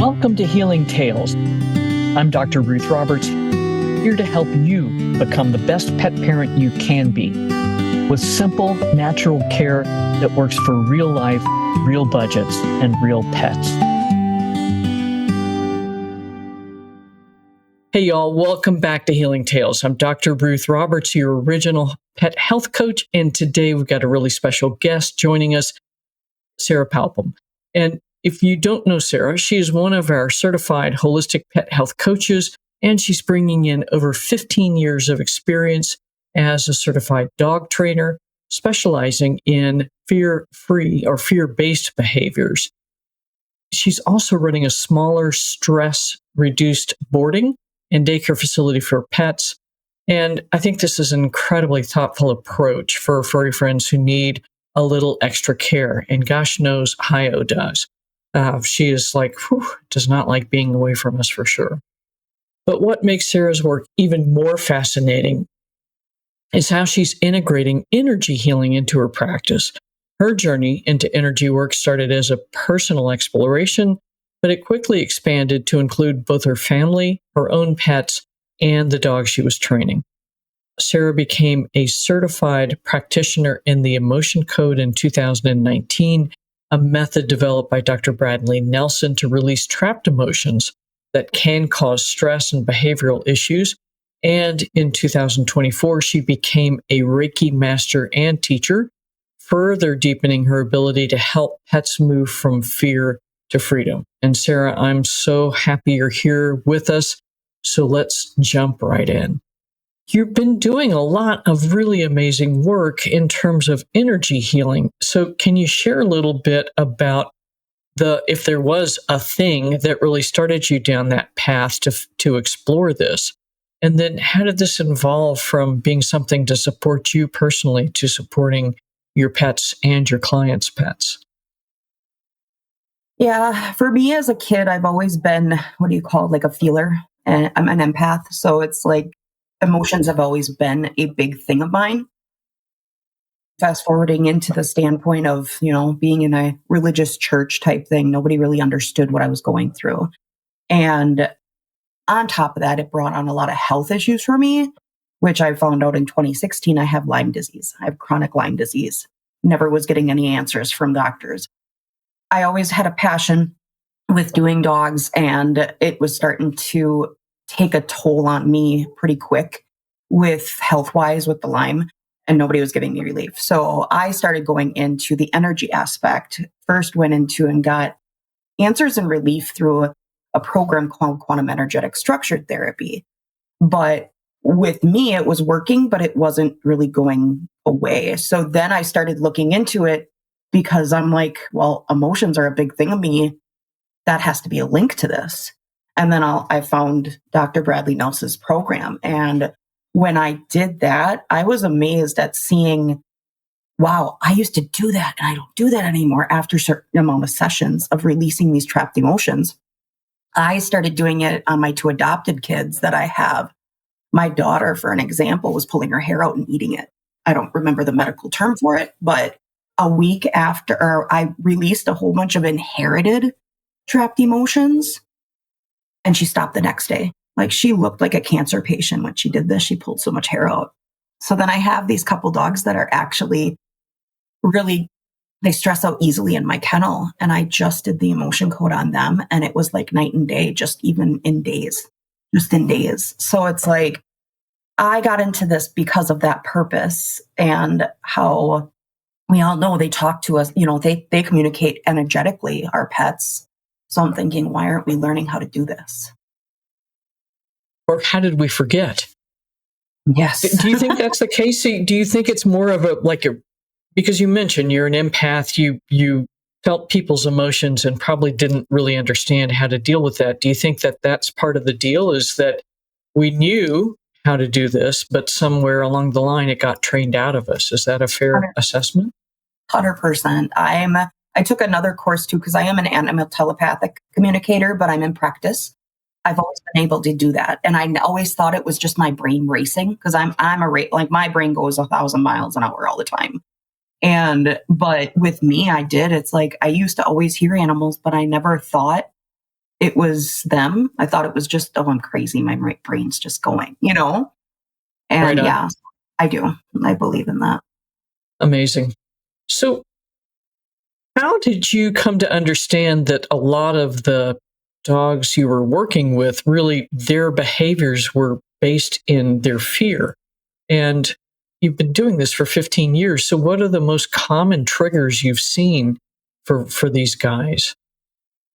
Welcome to Healing Tales. I'm Dr. Ruth Roberts, here to help you become the best pet parent you can be, with simple, natural care that works for real life, real budgets, and real pets. Hey y'all, welcome back to Healing Tales. I'm Dr. Ruth Roberts, your original pet health coach, and today we've got a really special guest joining us, Sara Paplham. And if you don't know Sara, she is one of our certified holistic pet health coaches, and she's bringing in over 15 years of experience as a certified dog trainer, specializing in fear-free or fear-based behaviors. She's also running a smaller stress-reduced boarding and daycare facility for pets. And I think this is an incredibly thoughtful approach for furry friends who need a little extra care. And gosh knows Hio does. She is does not like being away from us for sure. But what makes Sara's work even more fascinating is how she's integrating energy healing into her practice. Her journey into energy work started as a personal exploration, but it quickly expanded to include both her family, her own pets, and the dog she was training. Sara became a certified practitioner in the Emotion Code in 2019, a method developed by Dr. Bradley Nelson to release trapped emotions that can cause stress and behavioral issues. And in 2024, she became a Reiki master and teacher, further deepening her ability to help pets move from fear to freedom. And Sara, I'm so happy you're here with us. So let's jump right in. You've been doing a lot of really amazing work in terms of energy healing. So can you share a little bit about if there was a thing that really started you down that path to explore this? And then how did this evolve from being something to support you personally to supporting your pets and your clients' pets? Yeah, for me as a kid, I've always been, a feeler. And I'm an empath. So it's like emotions have always been a big thing of mine. Fast forwarding into the standpoint of, being in a religious church type thing, nobody really understood what I was going through. And on top of that, it brought on a lot of health issues for me, which I found out in 2016, I have Lyme disease. I have chronic Lyme disease. Never was getting any answers from doctors. I always had a passion with doing dogs, and it was starting to take a toll on me pretty quick with health-wise with the Lyme, and nobody was giving me relief. So I started going into the energy aspect. First went into and got answers and relief through a program called quantum energetic structured therapy. But with me, it was working, but it wasn't really going away. So then I started looking into it because I'm like, well, emotions are a big thing of me. That has to be a link to this. And then I found Dr. Bradley Nelson's program. And when I did that, I was amazed at seeing, wow, I used to do that and I don't do that anymore after a certain amount of sessions of releasing these trapped emotions. I started doing it on my two adopted kids that I have. My daughter, for an example, was pulling her hair out and eating it. I don't remember the medical term for it, but a week after I released a whole bunch of inherited trapped emotions, and she stopped the next day. Like, she looked like a cancer patient when she did this. She pulled so much hair out. So then I have these couple dogs that are actually really, they stress out easily in my kennel. And I just did the emotion code on them. And it was like night and day, just in days. So it's like, I got into this because of that purpose, and how we all know they talk to us, they communicate energetically, our pets. So I'm thinking, why aren't we learning how to do this? Or how did we forget? Yes. Do you think that's the case? Do you think it's more of because you mentioned you're an empath, you felt people's emotions and probably didn't really understand how to deal with that. Do you think that that's part of the deal, is that we knew how to do this, but somewhere along the line it got trained out of us? Is that a fair assessment? 100%. I took another course too, because I am an animal telepathic communicator, but I'm in practice. I've always been able to do that. And I always thought it was just my brain racing, because my brain goes 1,000 miles an hour all the time. But with me, it's like, I used to always hear animals, but I never thought it was them. I thought it was just, oh, I'm crazy. My brain's just going, you know? Right And on. yeah, I do. I believe in that. Amazing. So, how did you come to understand that a lot of the dogs you were working with, really their behaviors were based in their fear? And you've been doing this for 15 years. So, what are the most common triggers you've seen for these guys?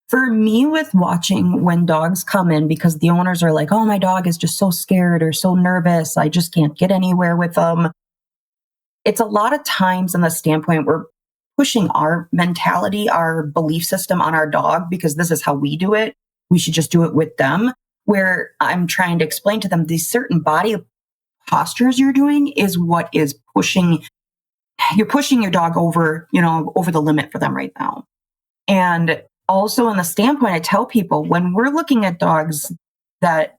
For me, with watching when dogs come in, because the owners are like, oh, my dog is just so scared or so nervous, I just can't get anywhere with them. It's a lot of times in the standpoint we're pushing our mentality, our belief system on our dog because this is how we do it. We should just do it with them. Where I'm trying to explain to them these certain body postures you're doing is what is pushing, you're pushing your dog over, over the limit for them right now. And also in the standpoint, I tell people when we're looking at dogs that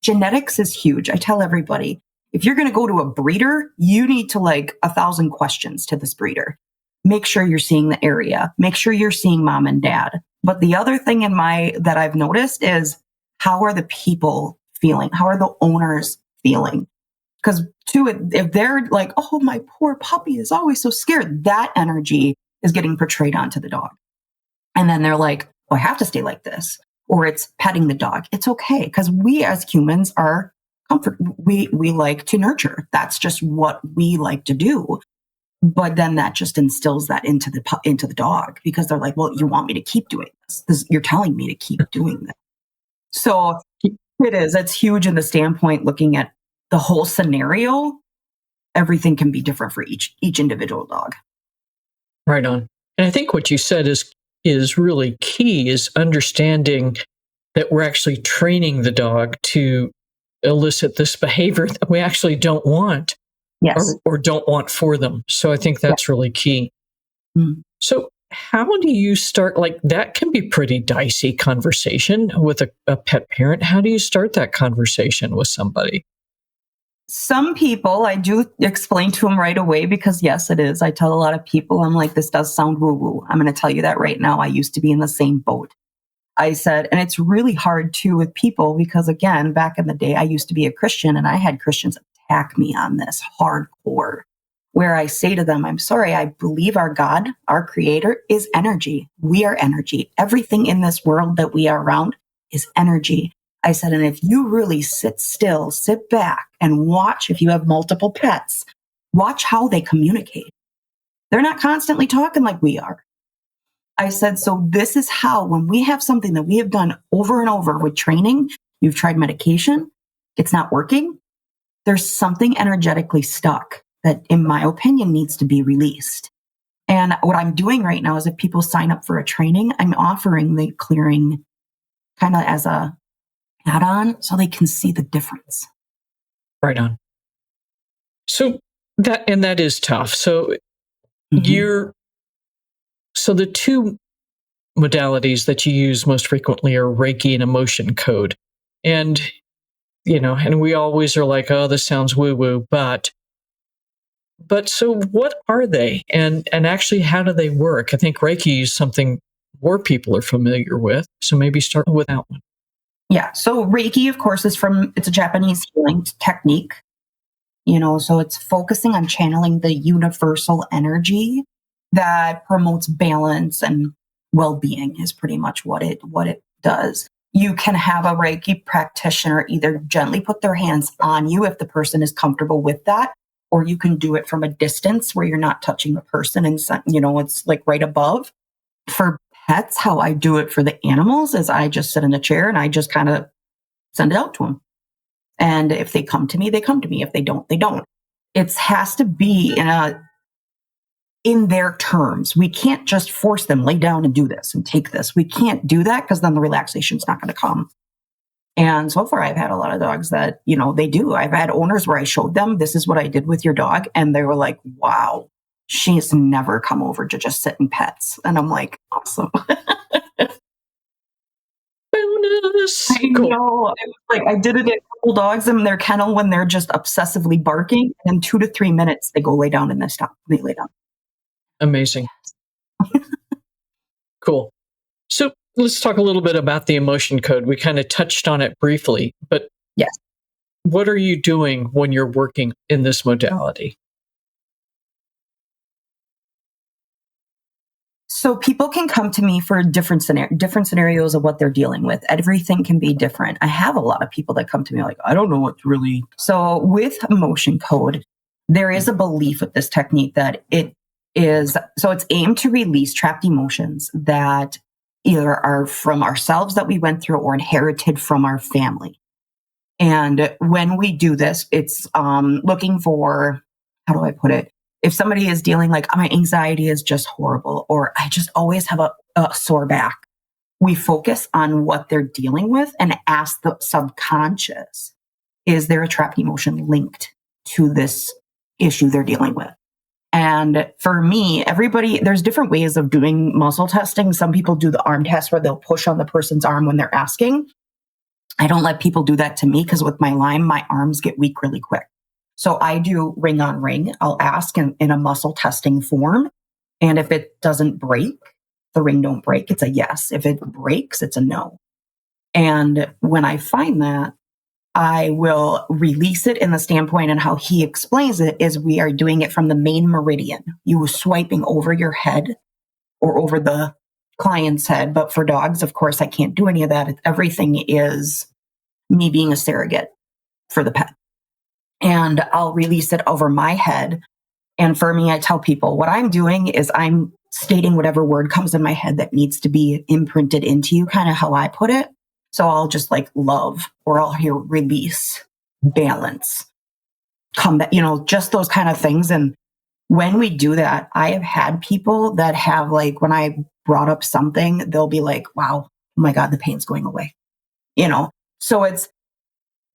genetics is huge. I tell everybody, if you're going to go to a breeder, you need to 1,000 questions to this breeder. Make sure you're seeing the area. Make sure you're seeing mom and dad. But the other thing that I've noticed is how are the people feeling? How are the owners feeling? Because if they're like, oh, my poor puppy is always so scared, that energy is getting portrayed onto the dog. And then they're like, oh, I have to stay like this. Or it's petting the dog. It's okay because we as humans are comfort. We like to nurture. That's just what we like to do. But then that just instills that into the dog because they're like, well, you want me to keep doing this. You're telling me to keep doing this. So it is. It's huge in the standpoint looking at the whole scenario. Everything can be different for each individual dog. Right on. And I think what you said is really key is understanding that we're actually training the dog to elicit this behavior that we actually don't want Yes. or don't want for them. So I think that's really key. Mm-hmm. So how do you start? That can be pretty dicey conversation with a pet parent. How do you start that conversation with somebody? Some people I do explain to them right away because yes, it is. I tell a lot of people, I'm like, this does sound woo woo. I'm going to tell you that right now. I used to be in the same boat. I said, and it's really hard too with people because again, back in the day, I used to be a Christian and I had Christians attack me on this hardcore where I say to them, I'm sorry, I believe our God, our creator is energy. We are energy. Everything in this world that we are around is energy. I said, and if you really sit still, sit back and watch, if you have multiple pets, watch how they communicate. They're not constantly talking like we are. I said, so this is how, when we have something that we have done over and over with training, you've tried medication, it's not working. There's something energetically stuck that, in my opinion, needs to be released. And what I'm doing right now is if people sign up for a training, I'm offering the clearing kind of as a add-on so they can see the difference. Right on. So that is tough. So so the two modalities that you use most frequently are Reiki and emotion code. And, and we always are like, oh, this sounds woo-woo, but so what are they? And actually, how do they work? I think Reiki is something more people are familiar with. So maybe start with that one. Yeah. So Reiki, of course, it's a Japanese healing technique. So it's focusing on channeling the universal energy that promotes balance and well-being is pretty much what it does. You can have a Reiki practitioner either gently put their hands on you if the person is comfortable with that, or you can do it from a distance where you're not touching the person and it's like right above. For pets, how I do it for the animals is I just sit in a chair and I just kind of send it out to them. And if they come to me, they come to me. If they don't, they don't. It has to be in their terms. We can't just force them, lay down and do this and take this. We can't do that because then the relaxation's not going to come. And so far, I've had a lot of dogs that, they do. I've had owners where I showed them, this is what I did with your dog. And they were like, wow, she's never come over to just sit and pets. And I'm like, awesome. Bonus. I know. I did it in a couple dogs in their kennel when they're just obsessively barking. And in 2 to 3 minutes, they go lay down and they stop. They lay down. Amazing. Cool. So let's talk a little bit about the emotion code. We kind of touched on it briefly, but Yes. what are you doing when you're working in this modality? So people can come to me for different scenarios of what they're dealing with. Everything can be different. I have a lot of people that come to me like, I don't know what to really. So with emotion code, there is a belief with this technique that it's aimed to release trapped emotions that either are from ourselves that we went through or inherited from our family. And when we do this, it's looking for, how do I put it? If somebody is dealing like my anxiety is just horrible, or I just always have a sore back, we focus on what they're dealing with and ask the subconscious, is there a trapped emotion linked to this issue they're dealing with? And for me, there's different ways of doing muscle testing. Some people do the arm test where they'll push on the person's arm when they're asking. I don't let people do that to me because with my Lyme, my arms get weak really quick. So I do ring on ring. I'll ask in a muscle testing form. And if it doesn't break, the ring don't break, it's a yes. If it breaks, it's a no. And when I find that, I will release it in the standpoint, and how he explains it is we are doing it from the main meridian. You were swiping over your head or over the client's head. But for dogs, of course, I can't do any of that. Everything is me being a surrogate for the pet. And I'll release it over my head. And for me, I tell people what I'm doing is I'm stating whatever word comes in my head that needs to be imprinted into you, kind of how I put it. So I'll just like love, or I'll hear release, balance, combat, just those kind of things. And when we do that, I have had people that have like, when I brought up something, they'll be like, wow, oh my God, the pain's going away. So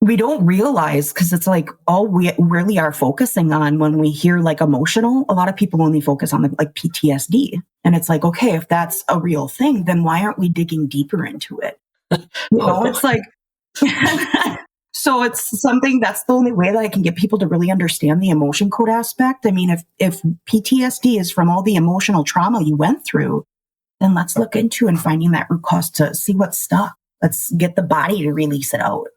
we don't realize, because it's like all we really are focusing on when we hear like emotional, a lot of people only focus on like PTSD. And it's like, okay, if that's a real thing, then why aren't we digging deeper into it? It's like, so it's something that's the only way that I can get people to really understand the emotion code aspect. I mean, if PTSD is from all the emotional trauma you went through, then let's look into and finding that root cause to see what's stuck. Let's get the body to release it out.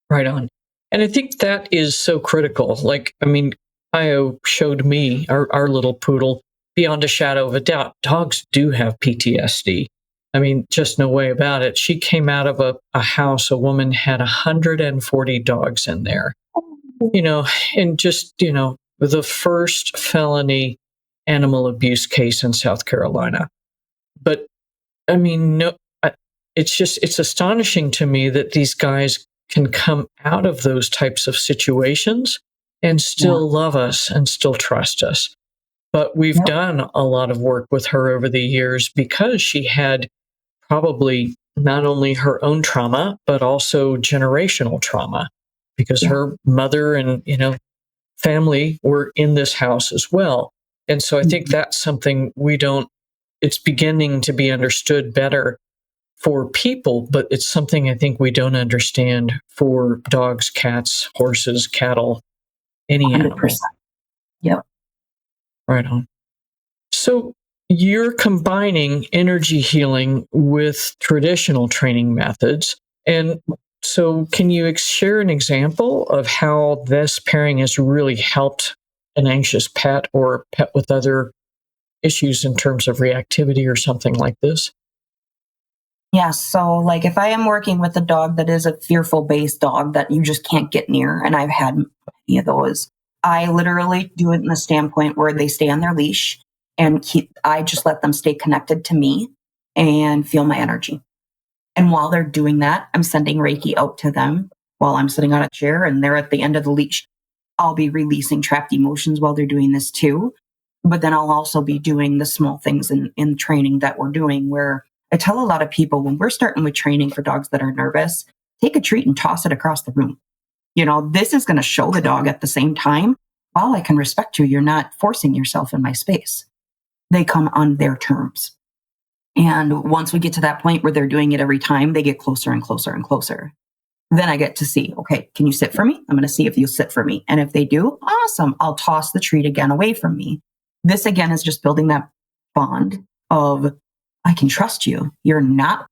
Right on. And I think that is so critical. Like, I mean, Io showed me our little poodle, beyond a shadow of a doubt, dogs do have PTSD. I mean, just no way about it. She came out of a house, a woman had 140 dogs in there, and just, the first felony animal abuse case in South Carolina. But I mean, no, it's astonishing to me that these guys can come out of those types of situations and still love us and still trust us. But we've done a lot of work with her over the years because she had probably not only her own trauma, but also generational trauma, because her mother and, family were in this house as well. And so I think that's something it's beginning to be understood better for people, but it's something I think we don't understand for dogs, cats, horses, cattle, any 100%. animal. Yep. Right on. So you're combining energy healing with traditional training methods. And so can you share an example of how this pairing has really helped an anxious pet or a pet with other issues in terms of reactivity or something like this? Yeah. So, like, if I am working with a dog that is a fearful based dog that you just can't get near, and I've had many of those, I literally do it in the standpoint where they stay on their leash and I just let them stay connected to me and feel my energy. And while they're doing that, I'm sending Reiki out to them while I'm sitting on a chair and they're at the end of the leash. I'll be releasing trapped emotions while they're doing this too. But then I'll also be doing the small things in training that we're doing, where I tell a lot of people when we're starting with training for dogs that are nervous, take a treat and toss it across the room. This is going to show the dog at the same time, while I can respect you, you're not forcing yourself in my space. They come on their terms. And once we get to that point where they're doing it every time, they get closer and closer and closer. Then I get to see, okay, can you sit for me? I'm going to see if you sit for me. And if they do, awesome. I'll toss the treat again away from me. This again is just building that bond of I can trust you. You're not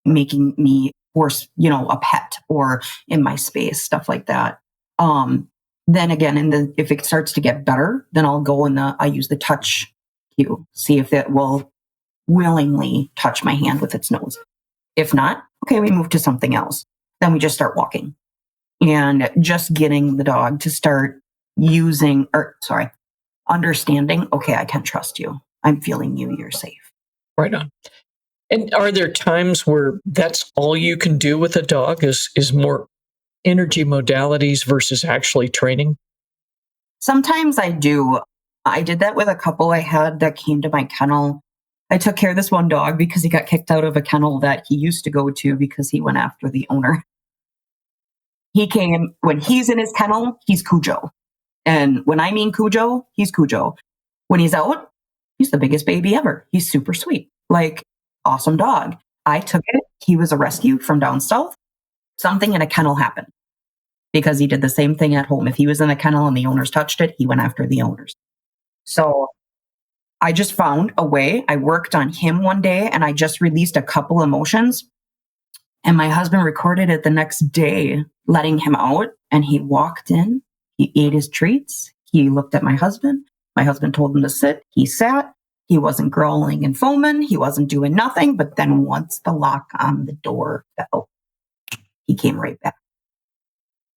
making me force, a pet or in my space, stuff like that. Then again, if it starts to get better, then I'll go I use the touch cue, see if it will willingly touch my hand with its nose. If not, okay, we move to something else. Then we just start walking and just getting the dog to start understanding, okay, I can trust you. I'm feeling you. You're safe. Right on. And are there times where that's all you can do with a dog is more energy modalities versus actually training? Sometimes I do. I did that with a couple I had that came to my kennel. I took care of this one dog because he got kicked out of a kennel that he used to go to because he went after the owner. He came, when he's in his kennel, he's Cujo. And when I mean Cujo, he's Cujo. When he's out, he's the biggest baby ever. He's super sweet. Like, awesome dog. I took it. He was a rescue from down south. Something in a kennel happened because he did the same thing at home. If he was in a kennel and the owners touched it, he went after the owners. So I just found a way. I worked on him one day and I just released a couple emotions. And my husband recorded it the next day, letting him out. And he walked in, he ate his treats. He looked at my husband. My husband told him to sit. He sat. He wasn't growling and foaming. He wasn't doing nothing. But then once the lock on the door fell, he came right back.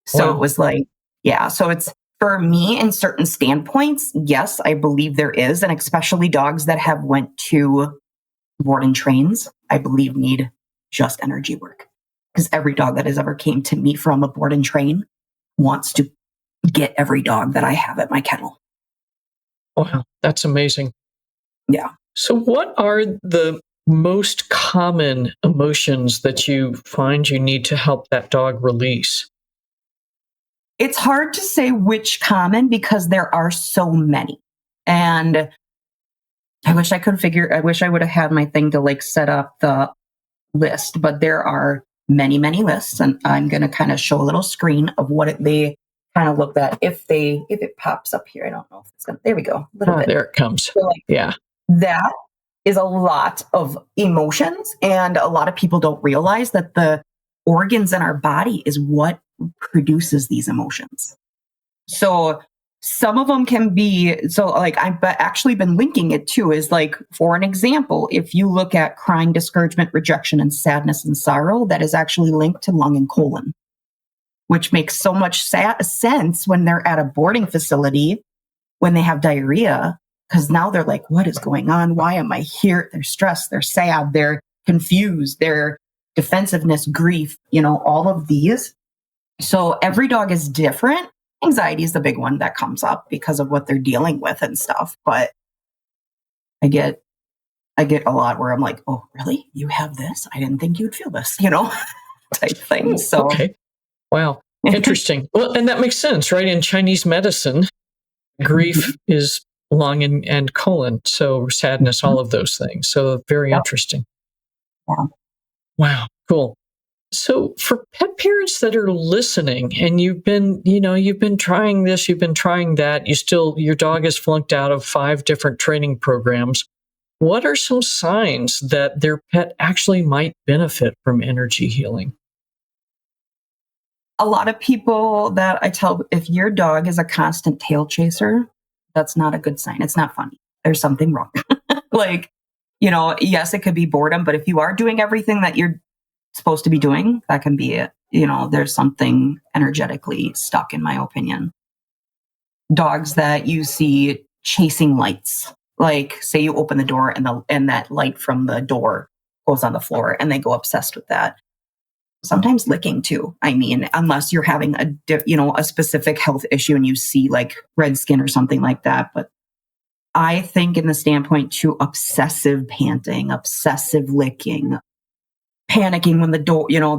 So Wow. It was like, yeah. So it's, for me, in certain standpoints, yes, I believe there is. And especially dogs that have went to board and trains, I believe need just energy work. Because every dog that has ever came to me from a board and train wants to get every dog that I have at my kennel. Wow, that's amazing. Yeah. So what are the most common emotions that you find you need to help that dog release? It's hard to say which common because there are so many. And I wish I would have had my thing to like set up the list, but there are many, many lists. And I'm going to kind of show a little screen of they kind of look at if it pops up here. I don't know if it's going to, there we go. A little bit. There it comes. So like, Yeah. that is a lot of emotions. And a lot of people don't realize that the organs in our body is what produces these emotions. So some of them can be, so like I've actually been linking it to is like, for an example, if you look at crying, discouragement, rejection, and sadness and sorrow, that is actually linked to lung and colon, which makes so much sense when they're at a boarding facility, when they have diarrhea, because now they're like, what is going on? Why am I here? They're stressed, they're sad, they're confused, their defensiveness, grief, all of these. So every dog is different. Anxiety is the big one that comes up because of what they're dealing with and stuff. But I get a lot where I'm like, oh, really? You have this? I didn't think you'd feel this, type thing. So, okay. Wow. Interesting. Well, and that makes sense, right? In Chinese medicine, grief is lung and colon. So sadness, all of those things. So very interesting. Yeah. Wow. Cool. So for pet parents that are listening and you've been trying this, you've been trying that, your dog is flunked out of 5 different training programs. What are some signs that their pet actually might benefit from energy healing? A lot of people that I tell, if your dog is a constant tail chaser, that's not a good sign. It's not funny. There's something wrong. Like, yes, it could be boredom, but if you are doing everything that you're supposed to be doing, that can be it. There's something energetically stuck, in my opinion. Dogs that you see chasing lights, like say you open the door and that light from the door goes on the floor and they go obsessed with that. Sometimes licking too. I mean, unless you're having a specific health issue and you see like red skin or something like that. But I think in the standpoint to obsessive panting, obsessive licking, panicking when the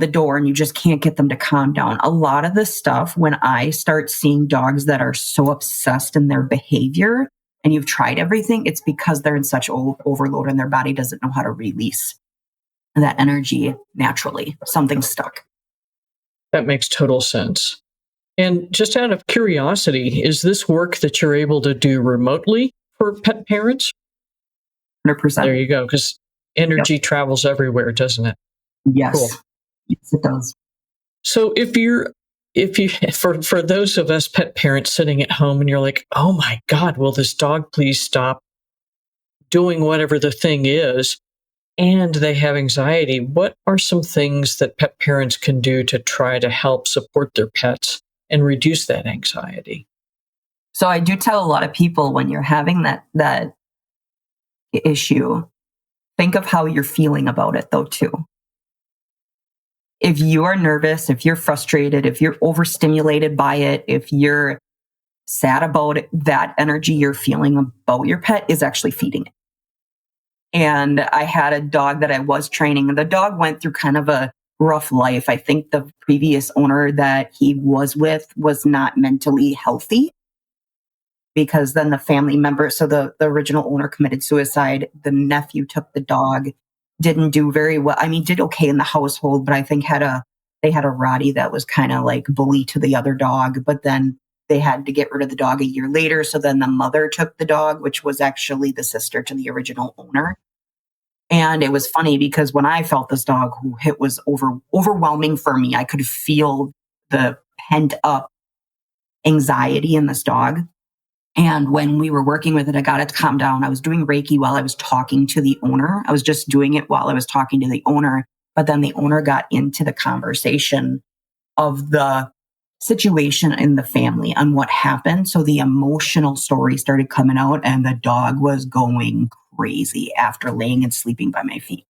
door and you just can't get them to calm down. A lot of this stuff, when I start seeing dogs that are so obsessed in their behavior and you've tried everything, it's because they're in such overload and their body doesn't know how to release that energy naturally. Something's stuck. That makes total sense. And just out of curiosity, is this work that you're able to do remotely for pet parents? 100%. There you go. Because Energy travels everywhere, doesn't it? Yes. Cool. Yes, it does. So if you for those of us pet parents sitting at home and you're like, oh my God, will this dog please stop doing whatever the thing is? And they have anxiety. What are some things that pet parents can do to try to help support their pets and reduce that anxiety? So I do tell a lot of people when you're having that issue, think of how you're feeling about it though too. If you are nervous, if you're frustrated, if you're overstimulated by it, if you're sad about it, that energy you're feeling about your pet is actually feeding it. And I had a dog that I was training, and the dog went through kind of a rough life. I think the previous owner that he was with was not mentally healthy, because then the family member, so the original owner committed suicide. The nephew took the dog, didn't do very well. I mean, did okay in the household, but I think they had a Rottie that was kind of like bully to the other dog, but then they had to get rid of the dog a year later. So then the mother took the dog, which was actually the sister to the original owner. And it was funny because when I felt this dog, it was overwhelming for me. I could feel the pent up anxiety in this dog. And when we were working with it, I got it to calm down. I was doing Reiki while I was talking to the owner. I was just doing it while I was talking to the owner. But then the owner got into the conversation of the situation in the family and what happened. So the emotional story started coming out, and the dog was going crazy after laying and sleeping by my feet.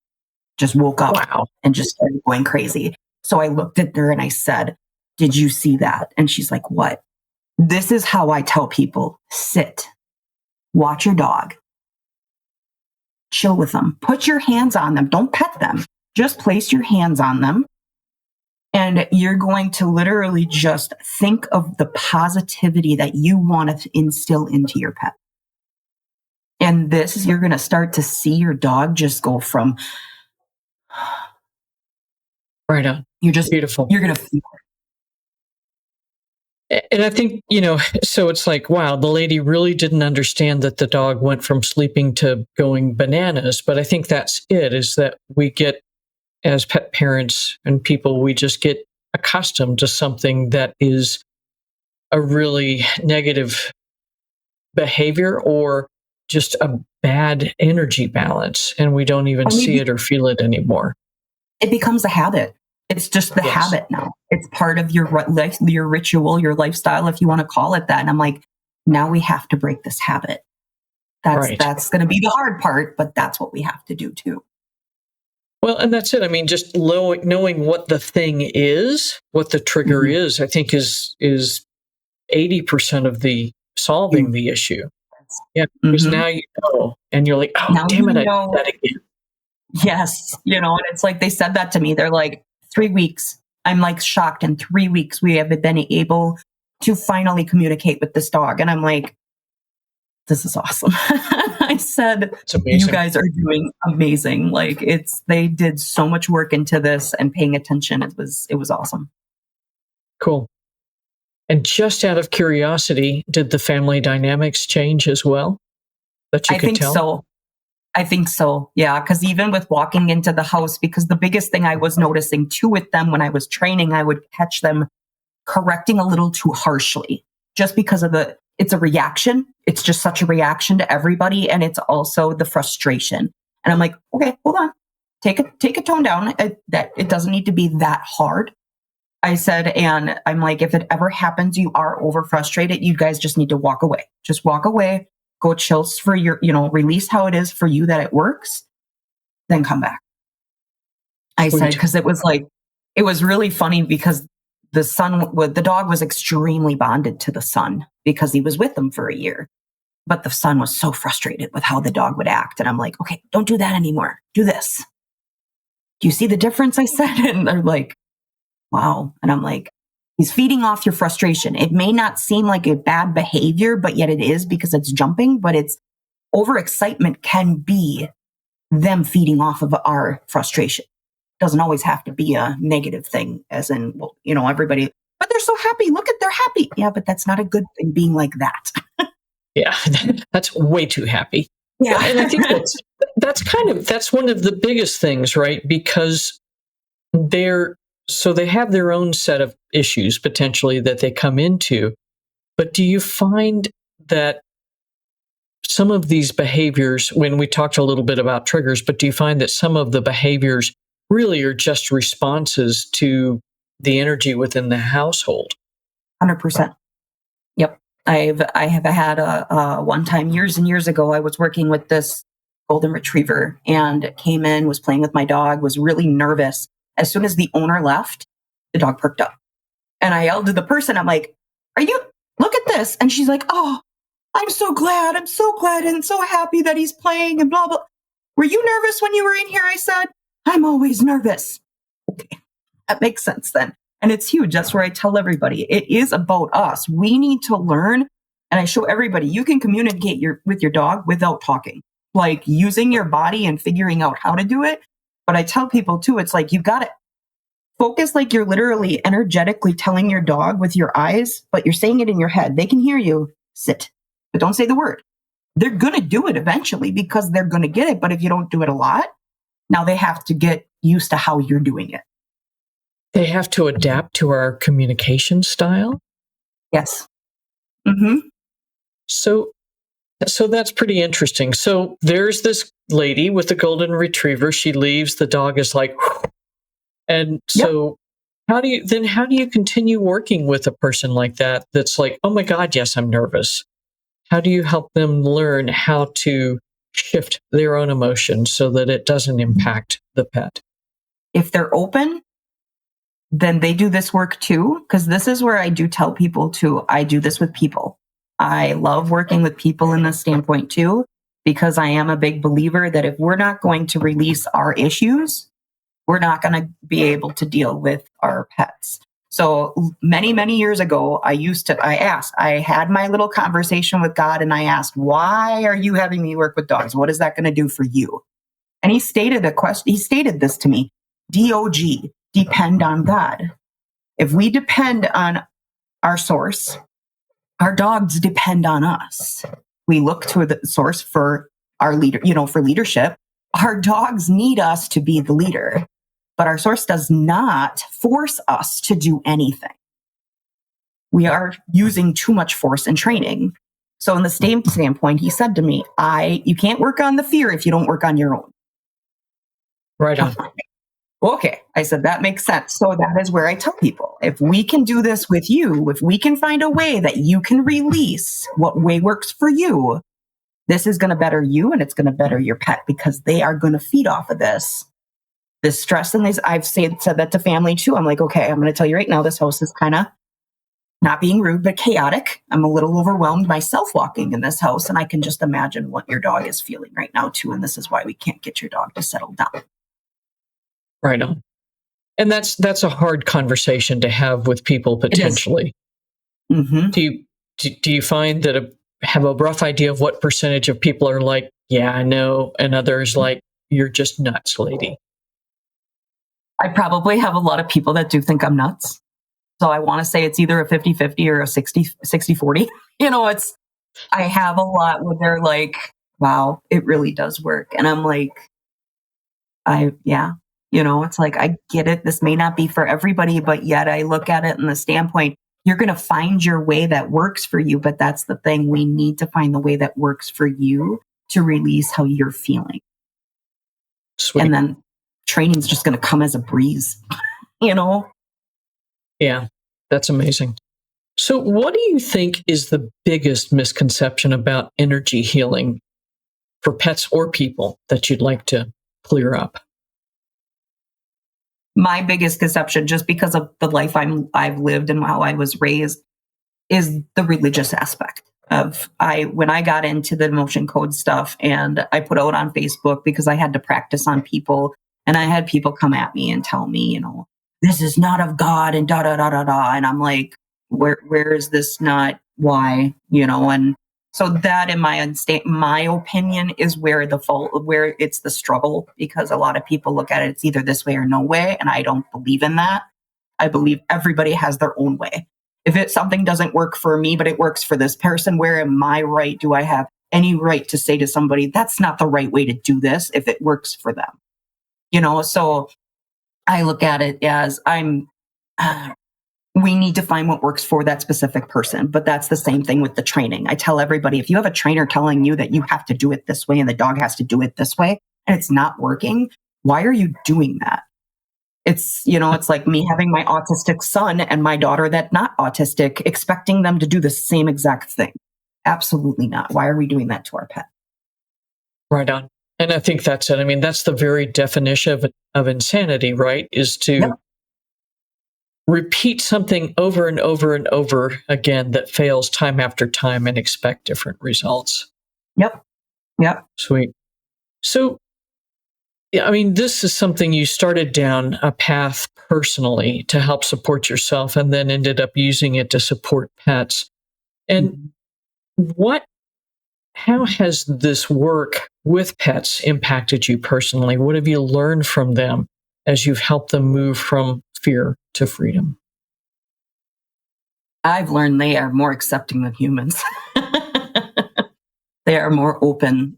Just woke up and just started going crazy. So I looked at her and I said, "Did you see that?" And she's like, "What?" This is how I tell people: sit, watch your dog, chill with them, put your hands on them. Don't pet them. Just place your hands on them. And you're going to literally just think of the positivity that you want to instill into your pet. And you're going to start to see your dog just go from, right on. You're just beautiful. You're going to feel it. And I think, so it's like, wow, the lady really didn't understand that the dog went from sleeping to going bananas. But I think that's it, is that we get, as pet parents and people, we just get accustomed to something that is a really negative behavior or just a bad energy balance, and we don't even see it or feel it anymore. It becomes a habit. It's just the habit now. It's part of your life, your ritual, your lifestyle, if you want to call it that. And I'm like, now we have to break this habit. That's going to be the hard part, but that's what we have to do too. Well, and that's it. I mean, just knowing what the thing is, what the trigger is, I think is 80% of the solving the issue. Yeah, because now you know, and you're like, oh, now damn it, I did that again. Yes, and it's like they said that to me. They're like, 3 weeks. I'm like shocked. In 3 weeks, we have been able to finally communicate with this dog. And I'm like, this is awesome. I said, you guys are doing amazing. Like they did so much work into this and paying attention. It was awesome. Cool. And just out of curiosity, did the family dynamics change as well? That you could tell? I think so. Yeah. Because even with walking into the house, because the biggest thing I was noticing too with them when I was training, I would catch them correcting a little too harshly, just because of it's a reaction. It's just such a reaction to everybody. And it's also the frustration. And I'm like, okay, hold on. Take a tone down. It doesn't need to be that hard. I said, and I'm like, if it ever happens, you are over frustrated, you guys just need to walk away. Just walk away. Go chill for your, release how it is for you that it works, then come back. I said, because it was really funny because the dog was extremely bonded to the son because he was with them for a year. But the son was so frustrated with how the dog would act. And I'm like, okay, don't do that anymore. Do this. Do you see the difference? I said, and they're like, wow. And I'm like, he's feeding off your frustration. It may not seem like a bad behavior, but yet it is because it's jumping, but it's overexcitement can be them feeding off of our frustration. Doesn't always have to be a negative thing, as in, well, everybody, but they're so happy. Look at, they're happy. Yeah, but that's not a good thing being like that. Yeah, that's way too happy. Yeah. And I think That's one of the biggest things, right? Because they have their own set of issues potentially that they come into. But do you find that some of these behaviors, when we talked a little bit about triggers, but do you find that some of the behaviors really are just responses to the energy within the household? 100%. Yep. I have had a one time years and years ago, I was working with this golden retriever and came in, was playing with my dog, was really nervous. As soon as the owner left, the dog perked up. And I yelled to the person, I'm like, look at this. And she's like, oh, I'm so glad. I'm so glad and so happy that he's playing and blah, blah. Were you nervous when you were in here? I said, I'm always nervous. Okay, that makes sense then. And it's huge. That's where I tell everybody it is about us. We need to learn. And I show everybody you can communicate with your dog without talking, like using your body and figuring out how to do it. But I tell people too, it's like you've got to focus like you're literally energetically telling your dog with your eyes, but you're saying it in your head. They can hear you. Sit, but don't say the word. They're going to do it eventually because they're going to get it. But if you don't do it a lot, now they have to get used to how you're doing it. They have to adapt to our communication style? Yes. Mm-hmm. So that's pretty interesting. So there's this lady with the golden retriever. She leaves. The dog is like, and so how do you continue working with a person like that? That's like, oh my God, yes, I'm nervous. How do you help them learn how to shift their own emotions so that it doesn't impact the pet? If they're open, then they do this work too. Because this is where I do tell people too, I do this with people. I love working with people in this standpoint too, because I am a big believer that if we're not going to release our issues, we're not going to be able to deal with our pets. So many, many years ago, I had my little conversation with God and I asked, why are you having me work with dogs? What is that going to do for you? And he stated this to me, DOG, depend on God. If we depend on our source, our dogs depend on us. We look to the source for our leader, for leadership. Our dogs need us to be the leader, but our source does not force us to do anything. We are using too much force and training. So in the same standpoint, he said to me, you can't work on the fear if you don't work on your own. Right on. Okay. I said, that makes sense. So that is where I tell people, if we can do this with you, if we can find a way that you can release what way works for you, this is going to better you and it's going to better your pet because they are going to feed off of this stress. And I've said that to family too. I'm like, okay, I'm going to tell you right now, this house is kind of not being rude, but chaotic. I'm a little overwhelmed myself walking in this house. And I can just imagine what your dog is feeling right now too. And this is why we can't get your dog to settle down. Right on. And that's a hard conversation to have with people potentially. Mm-hmm. Do you find that have a rough idea of what percentage of people are like, yeah, I know, and others like, you're just nuts, lady? I probably have a lot of people that do think I'm nuts. So I want to say it's either a 50-50 or a 60-40. I have a lot where they're like, wow, it really does work. And I'm like, it's like, I get it. This may not be for everybody, but yet I look at it in the standpoint, you're going to find your way that works for you. But that's the thing. We need to find the way that works for you to release how you're feeling. Sweet. And then training's just going to come as a breeze, Yeah, that's amazing. So what do you think is the biggest misconception about energy healing for pets or people that you'd like to clear up? My biggest conception, just because of the life I've lived and how I was raised, is the religious aspect of when I got into the emotion code stuff and I put out on Facebook because I had to practice on people and I had people come at me and tell me, this is not of God and da da da da da. And I'm like, where is this not? Why? And so that, in my opinion, is where where it's the struggle, because a lot of people look at it, it's either this way or no way. And I don't believe in that. I believe everybody has their own way. If something doesn't work for me, but it works for this person, where am I right? Do I have any right to say to somebody, that's not the right way to do this if it works for them. So I look at it as we need to find what works for that specific person. But that's the same thing with the training. I tell everybody, if you have a trainer telling you that you have to do it this way and the dog has to do it this way and it's not working, why are you doing that? It's like me having my autistic son and my daughter that's not autistic, expecting them to do the same exact thing. Absolutely not. Why are we doing that to our pet? Right on. And I think that's it. I mean, that's the very definition of insanity, right? Is to Yep. repeat something over and over and over again that fails time after time and expect different results. Yep. Yep. Sweet. So, yeah, I mean, this is something you started down a path personally to help support yourself and then ended up using it to support pets. And how has this work with pets impacted you personally? What have you learned from them as you've helped them move from fear to freedom? I've learned they are more accepting than humans. They are more open.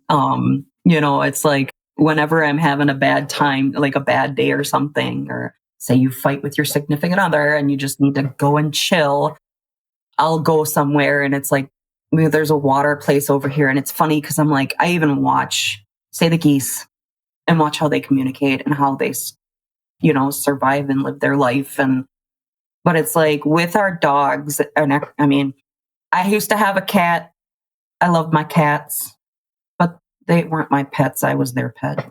It's like whenever I'm having a bad time, like a bad day or something, or say you fight with your significant other and you just need to go and chill, I'll go somewhere and it's like, there's a water place over here. And it's funny because I'm like, I even watch, say, the geese and watch how they communicate and how they, survive and live their life. But it's like with our dogs, and I mean, I used to have a cat. I loved my cats, but they weren't my pets. I was their pet.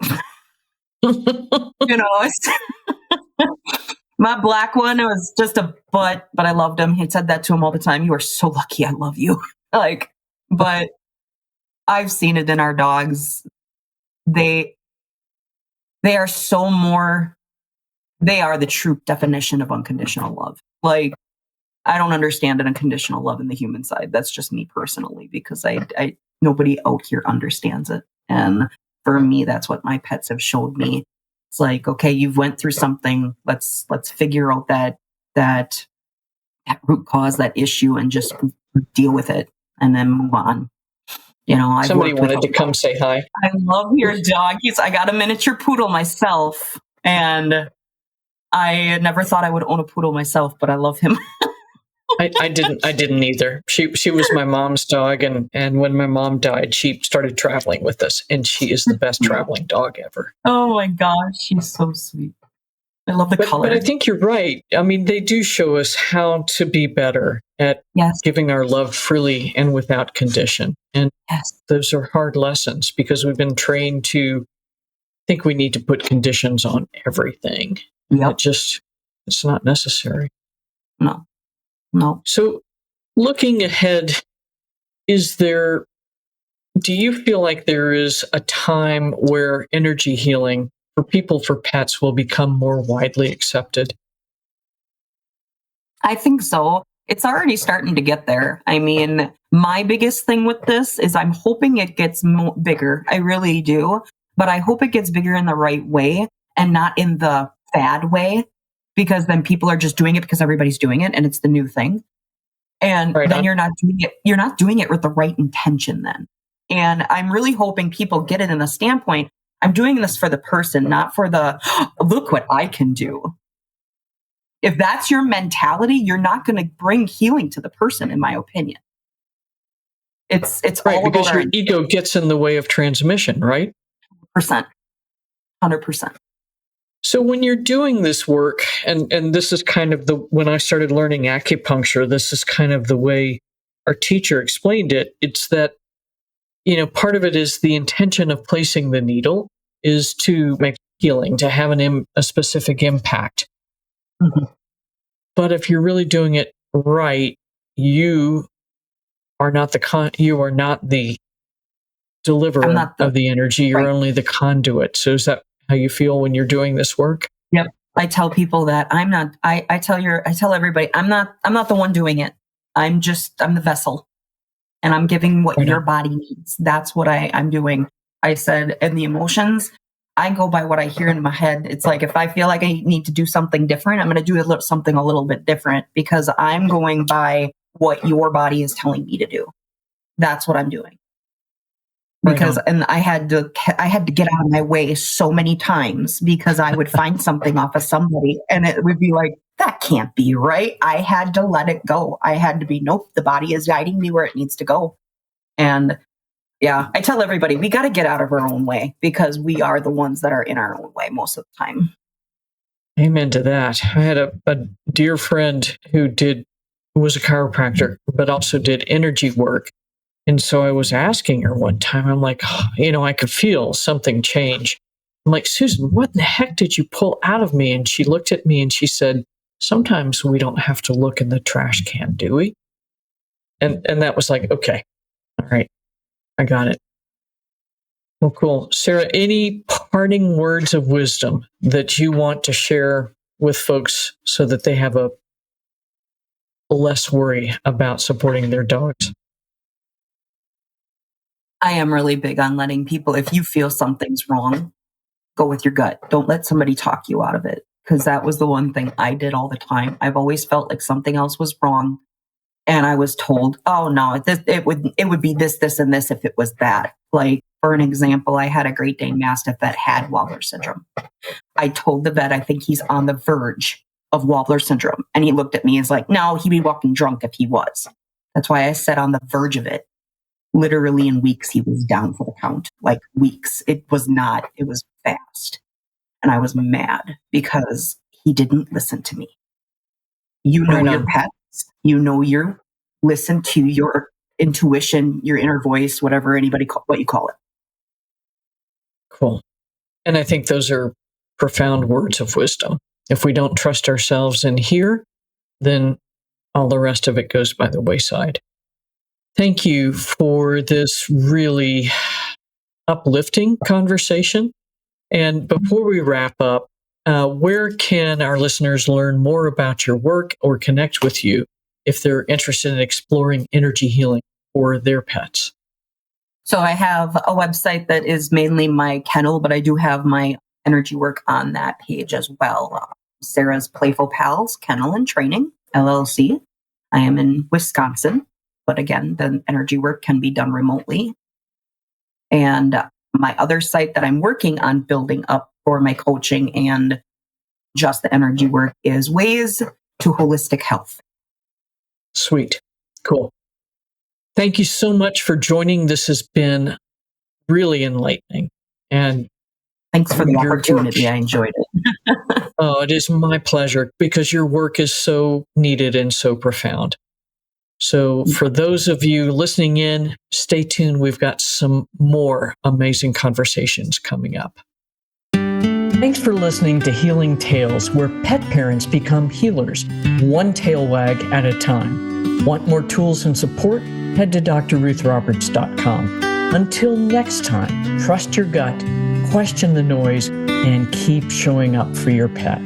It's my black one, it was just a butt, but I loved him. He said that to him all the time. You are so lucky. I love you. But I've seen it in our dogs. They are so more, they are the true definition of unconditional love. Like, I don't understand an unconditional love in the human side. That's just me personally, because I nobody out here understands it. And for me, that's what my pets have showed me. It's like, okay, you've went through something. Let's figure out that root cause, that issue, and just deal with it, and then move on. Somebody wanted to come say hi. I love your dog. I got a miniature poodle myself, and I never thought I would own a poodle myself, but I love him. I didn't either. She was my mom's dog, and when my mom died, she started traveling with us, and she is the best traveling dog ever. Oh my gosh, she's so sweet. I love the color. But I think you're right. I mean, they do show us how to be better at giving our love freely and without condition. And those are hard lessons because we've been trained to think we need to put conditions on everything. Yep. It's not necessary. No. So looking ahead, do you feel like there is a time where energy healing for people for pets will become more widely accepted? I think so. It's already starting to get there. I mean, my biggest thing with this is I'm hoping it gets bigger. I really do. But I hope it gets bigger in the right way and not in the fad way, because then people are just doing it because everybody's doing it and it's the new thing. And then you're not doing it with the right intention then. And I'm really hoping people get it in the standpoint, I'm doing this for the person, not for the, look what I can do. If that's your mentality, you're not going to bring healing to the person, in my opinion. It's right, all because about your ego gets in the way of transmission, right? 100%. So when you're doing this work, and this is kind of when I started learning acupuncture, this is kind of the way our teacher explained it. It's that, part of it is the intention of placing the needle is to make healing, to have a specific impact. Mm-hmm. But if you're really doing it right, you are not the deliverer of the energy. You're only the conduit. So is that how you feel when you're doing this work? Yep. I tell people that I'm not, I tell everybody, I'm not the one doing it. I'm the vessel, and I'm giving what your body needs. That's what I'm doing. I said, and the emotions, I go by what I hear in my head. It's like, if I feel like I need to do something different, I'm going to do something a little bit different because I'm going by what your body is telling me to do. That's what I'm doing. Right because on. and I had to get out of my way so many times because I would find something off of somebody and it would be like, that can't be right. I had to let it go. I had to be, nope, the body is guiding me where it needs to go. And yeah, I tell everybody we got to get out of our own way because we are the ones that are in our own way most of the time. Amen to that. I had a dear friend who was a chiropractor, but also did energy work. And so I was asking her one time, I'm like, "Oh, I could feel something change." I'm like, "Susan, what the heck did you pull out of me?" And she looked at me and she said, "Sometimes we don't have to look in the trash can, do we?" And that was like, okay, all right, I got it. Well, cool. Sara, any parting words of wisdom that you want to share with folks so that they have a less worry about supporting their dogs? I am really big on letting people, if you feel something's wrong, go with your gut. Don't let somebody talk you out of it. Because that was the one thing I did all the time. I've always felt like something else was wrong. And I was told, oh no, it would be this, this, and this if it was that. Like, for an example, I had a Great Dane Mastiff that had Wobbler syndrome. I told the vet, I think he's on the verge of Wobbler syndrome. And he looked at me and was like, no, he'd be walking drunk if he was. That's why I said on the verge of it. Literally in weeks, he was down for the count, like weeks. It was fast. And I was mad because he didn't listen to me. You know Right your on. pets, listen to your intuition, your inner voice, whatever what you call it. Cool. And I think those are profound words of wisdom. If we don't trust ourselves in here, then all the rest of it goes by the wayside. Thank you for this really uplifting conversation. And before we wrap up, where can our listeners learn more about your work or connect with you if they're interested in exploring energy healing for their pets? So I have a website that is mainly my kennel, but I do have my energy work on that page as well. Sara's Playful Pals, Kennel and Training, LLC. I am in Wisconsin, but again, the energy work can be done remotely. And my other site that I'm working on building up for my coaching and just the energy work is Ways to Holistic Health. Sweet. Cool. Thank you so much for joining. This has been really enlightening. And thanks for the your opportunity. work, I enjoyed it. Oh, it is my pleasure because your work is so needed and so profound. So for those of you listening in, stay tuned. We've got some more amazing conversations coming up. Thanks for listening to Healing Tales, where pet parents become healers, one tail wag at a time. Want more tools and support? Head to drruthroberts.com. Until next time, trust your gut, question the noise, and keep showing up for your pet.